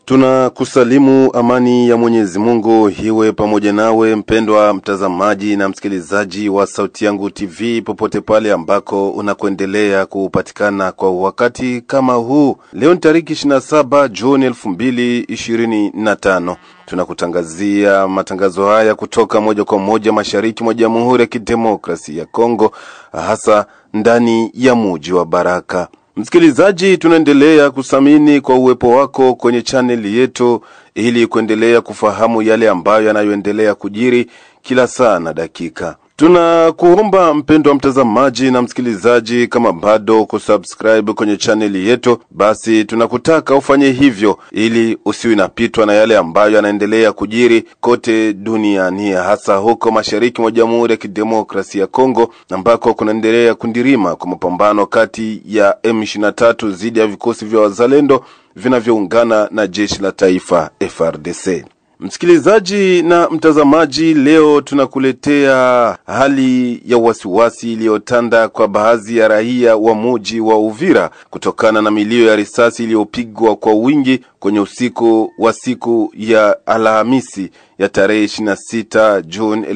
Tunakusalimu amani ya Mwenyezi Mungu iwe pamoja nawe mpendwa mtazamaji na msikilizaji wa Sauti Yangu TV popote pale ambako unakoendelea kupatikana kwa wakati kama huu. Leo ni tariki 27 Juni 2025. Tunakutangazia matangazo haya kutoka moja kwa moja mashariki mwa Jamhuri ya Kidemokrasia ya Kongo, hasa ndani ya mji wa Baraka. Msikilizaji, tunaendelea kusamini kwa uwepo wako kwenye chaneli yetu ili kuendelea kufahamu yale ambayo yanayoendelea kujiri kila saa na dakika. Tunakuomba mpendwa mtazamaji na msikilizaji, kama bado kusubscribe kwenye chaneli yetu, basi tunakutaka ufanye hivyo ili usiwe unapitwa na yale ambayo yanaendelea kujiri kote duniani, hasa huko mashariki mwa Jamhuri ya Kidemokrasia ya Kongo ambako kunaendelea kundirima kwa mapambano kati ya M23 dhidi ya vikosi vya wazalendo vinavyoungana na jeshi la taifa FARDC. Msikilizaji na mtazamaji, leo tunakuletea hali ya wasiwasi iliyotanda kwa baadhi ya raia wa mji wa Uvira kutokana na milio ya risasi iliyopigwa kwa wingi kwenye usiku wa siku ya Alhamisi ya tarehe 26 Juni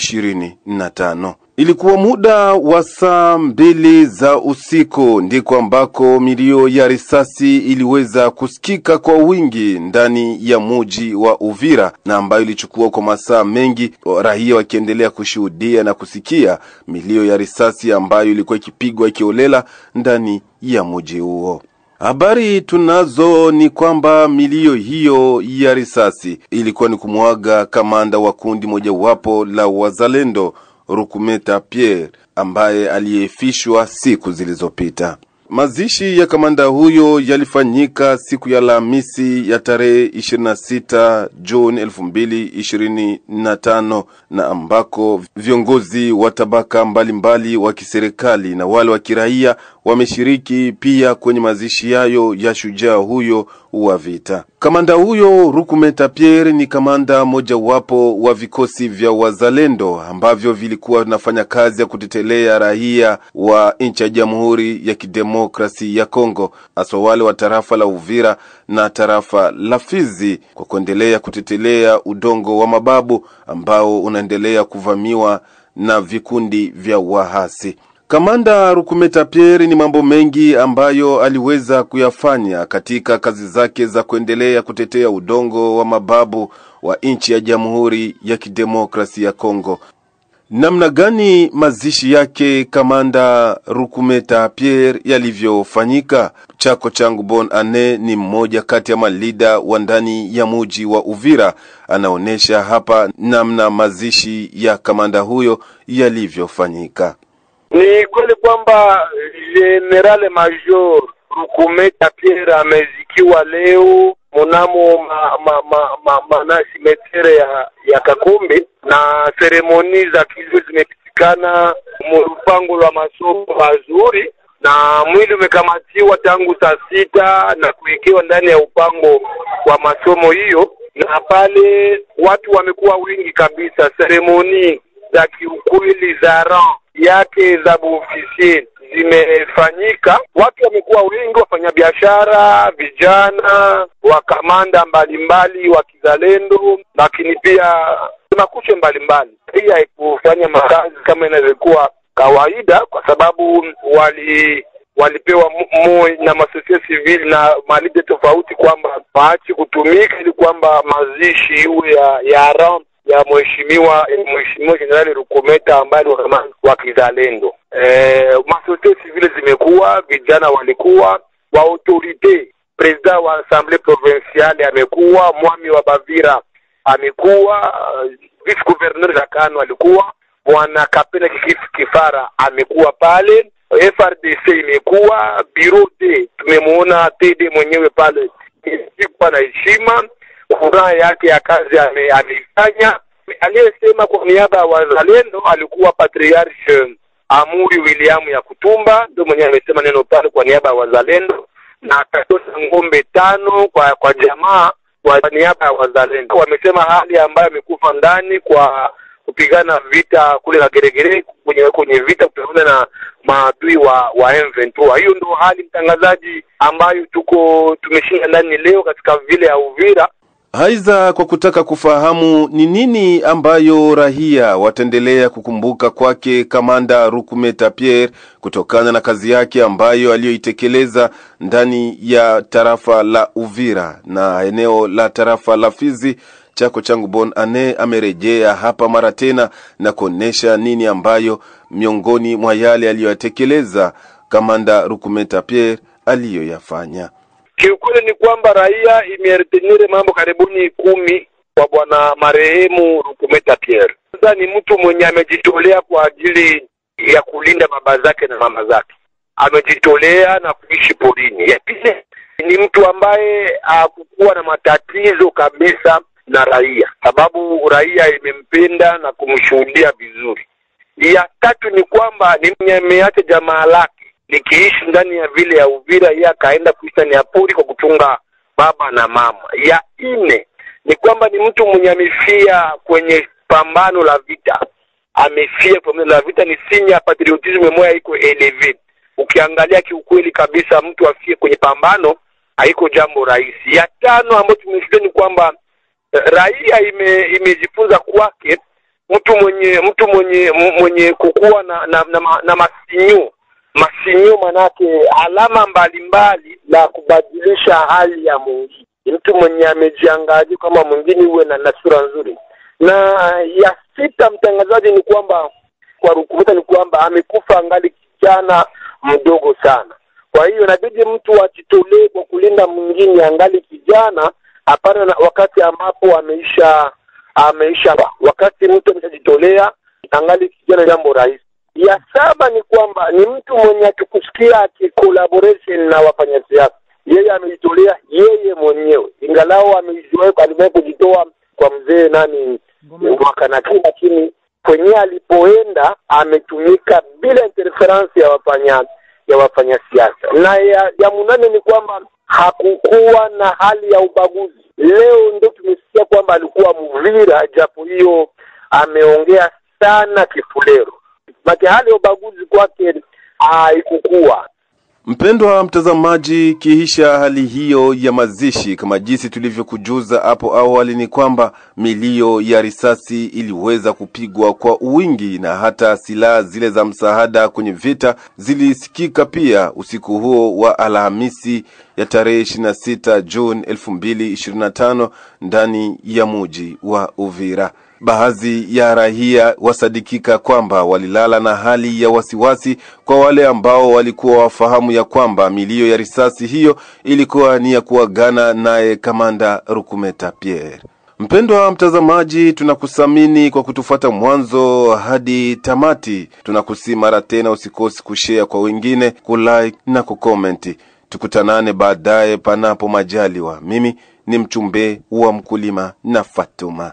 2025. Ilikuwa muda wa saa 2 za usiku ndiko ambako milio ya risasi iliweza kusikika kwa wingi ndani ya mji wa Uvira, na ambayo ilichukua kwa masaa mengi raia wakiendelea kushuhudia na kusikia milio ya risasi ambayo ilikuwa ikipigwa ikiolela ndani ya mji huo. Habari tunazo ni kwamba milio hiyo ya risasi ilikuwa ni kumwaga kamanda wa kundi mojawapo la wazalendo Rukumeta Pierre, ambaye aliyefishwa siku zilizopita. Mazishi ya kamanda huyo yalifanyika siku ya Alhamisi ya tarehe 26 Juni 2025, na ambako viongozi wa tabaka mbalimbali wa kiserikali na wale wa kiraia wameshiriki pia kwenye mazishi hayo ya shujaa huyo wa vita. Kamanda huyo Rukumeta Pierre ni kamanda moja wapo wa vikosi vya wazalendo ambavyo vilikuwa vinafanya kazi ya kutetelea raia wa nchi ya Jamhuri ya Kidemokrasia ya Kongo, hasa wale wa tarafa la Uvira na tarafa la Fizi, kwa kuendelea kutetelea udongo wa mababu ambao unaendelea kuvamiwa na vikundi vya wahasi. Kamanda Rukumeta Pierre ni mambo mengi ambayo aliweza kuyafanya katika kazi zake za kuendelea kutetea udongo wa mababu wa nchi ya Jamhuri ya Kidemokrasia ya Kongo. Namna gani mazishi yake kamanda Rukumeta Pierre yalivyofanyika? Chako changu Bon Ane ni mmoja kati ya malida wa ndani ya mji wa Uvira, anaonesha hapa namna mazishi ya kamanda huyo yalivyofanyika. Ni kweli kwamba General Major Rukumeta Pierre amezikiwa leo mnamo simetere ya Kakumbi, na seremoni za kilio zimepitikana mpango wa masomo mazuri, na mwili umekamatiwa tangu saa 6 na kuikiwa ndani ya upango wa masomo hiyo, na pale watu wamekuwa wengi kabisa. Seremoni za kiukweli za rang yake za ofisier zimefanyika, watu wamekuwa wengi, wafanyabiashara, vijana, wakamanda mbalimbali wa kizalendo, lakini pia makuche mbalimbali. Hii haikufanya makazi kama inavyokuwa kawaida, kwa sababu walipewa moyo na masosiete civil na malide tofauti kwamba waache kutumika ili kwamba mazishi iwe ya ram ya mheshimiwa General Rukumeta ambaye wa kizalendo. Masosiete civile zimekuwa, vijana walikuwa, wa autorite, president wa Assemblée provinciale amekuwa, mwami wa Bavira amekuwa, vice gouverneur Jakano alikuwa, bwana Kapena Kifara amekuwa pale, FRDC imekuwa, bureau D tumemuona TD mwenyewe pale, kwa na heshima furaha yake ya kazi ameifanya. Aliyesema kwa niaba ya wazalendo alikuwa Patriarche Amuri William ya Kutumba, ndio mwenyewe amesema neno pale kwa niaba ya wazalendo, na akatoa ngombe 5 kwa jamaa kwa niaba ya wazalendo. Wamesema hali ambayo amekufa ndani kwa kupigana vita kule na Geregere kwenye vita kupigana na maadui wa M23. Hiyo ndio hali mtangazaji ambayo tumeshinda ndani leo katika vile ya Uvira. Haiza kwa kutaka kufahamu ni nini ambayo raia wataendelea kukumbuka kwake Kamanda Rukumeta Pierre kutokana na kazi yake ambayo aliyoitekeleza ndani ya tarafa la Uvira na eneo la tarafa la Fizi. Chako changu Bon Ane amerejea hapa mara tena na kuonesha nini ambayo miongoni mwa yale aliyotekeleza Kamanda Rukumeta Pierre aliyoyafanya. Kiukweli ni kwamba raia imeretenire mambo karibuni 10 kwa bwana marehemu Rukumeta Pierre. Sasa ni mtu mwenye amejitolea kwa ajili ya kulinda baba zake na mama zake. Amejitolea na kuishi porini. Ya pili ni mtu ambaye hakukuwa na matatizo kabisa na raia, sababu raia imempenda na kumshuhudia vizuri. Ya tatu ni kwamba ni mwenye ameacha jamaa lake nikiishi ndani ya vile ya Uvira, yeye akaenda kuishi ndani ya pori kwa kuchunga baba na mama. Ya nne ni kwamba ni mtu mwenye amefia kwenye pambano la vita. Amefia kwa pambano la vita, ni sinya patriotism moja iko elevate. Ukiangalia kiukweli kabisa mtu afie kwenye pambano haiko jambo rahisi. Ya tano ambayo tumesikia ni kwamba raia imejifunza kwake mtu mwenye kukua na masinyo manake alama mbalimbali la kubadilisha hali ya mwingine. Mtu mwenye amejiangalia kama mwingine uwe na sura nzuri. Na ya sita mtangazaji ni kwamba kwa Rukumeta ni kwamba amekufa angali kijana mdogo sana. Kwa hiyo inabidi mtu ajitolee kwa kulinda mwingine angali kijana, hapana na wakati ambapo ameisha wakati mtu ameshajitolea angali kijana jambo rahisi. Ya saba ni kwamba ni mtu mwenye akikusikia collaboration na wafanyasiasa. Yeye amejitolea yeye mwenyewe. Ingalao amewahi kujitoa kwa mzee Mwakanaki, lakini kwenye alipoenda ametumika bila interference ya wafanyasiasa. Na ya munane ni kwamba hakukuwa na hali ya ubaguzi. Leo ndio tumesikia kwamba alikuwa Muvira, japo hiyo ameongea sana Kifulero. Maki hali ya ubaguzi kwake haikukuwa. Mpendwa mtazamaji, kihisha hali hiyo ya mazishi kama jinsi tulivyokujuza hapo awali ni kwamba milio ya risasi iliweza kupigwa kwa wingi na hata silaha zile za msaada kwenye vita zilisikika pia usiku huo wa Alhamisi ya tarehe 26 June 2025 ndani ya mji wa Uvira. Baadhi ya raia wasadikika kwamba walilala na hali ya wasiwasi kwa wale ambao walikuwa wafahamu ya kwamba milio ya risasi hiyo ilikuwa ni ya kuagana naye Kamanda Rukumeta Pierre. Mpendwa mtazamaji, tunakusamini kwa kutufuata mwanzo hadi tamati. Tunakusi mara tena usikosi kushare kwa wengine, kulike na kucomment. Tukutanane baadaye panapo majaliwa. Mimi ni mchumbe wa mkulima na Fatuma.